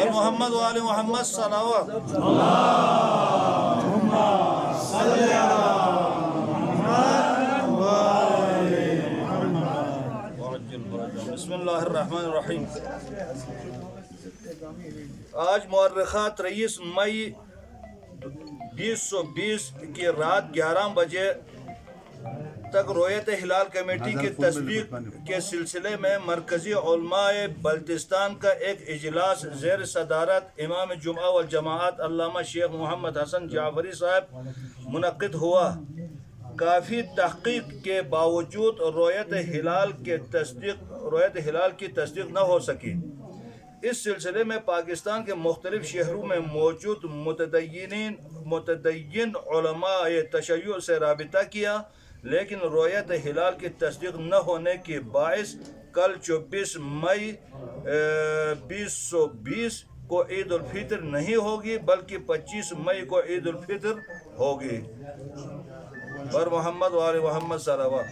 محمد وآل محمد صلوات بسم اللہ الرحمن الرحیم۔ آج مورخہ 23 مئی 2020 کی رات 11 بجے تک رویت ہلال کمیٹی کی تصدیق کے سلسلے میں مرکزی علماء بلتستان کا ایک اجلاس زیر صدارت امام جمعہ والجماعت علامہ شیخ محمد حسن جعفری صاحب منعقد ہوا۔ کافی تحقیق کے باوجود رویت ہلال کی تصدیق نہ ہو سکی۔ اس سلسلے میں پاکستان کے مختلف شہروں میں موجود متدین علماء تشیع سے رابطہ کیا، لیکن رویت ہلال کی تصدیق نہ ہونے کے باعث کل 24 مئی 2020 کو عید الفطر نہیں ہوگی بلکہ 25 مئی کو عید الفطر ہوگی۔ اور محمد وآل محمد صلوات۔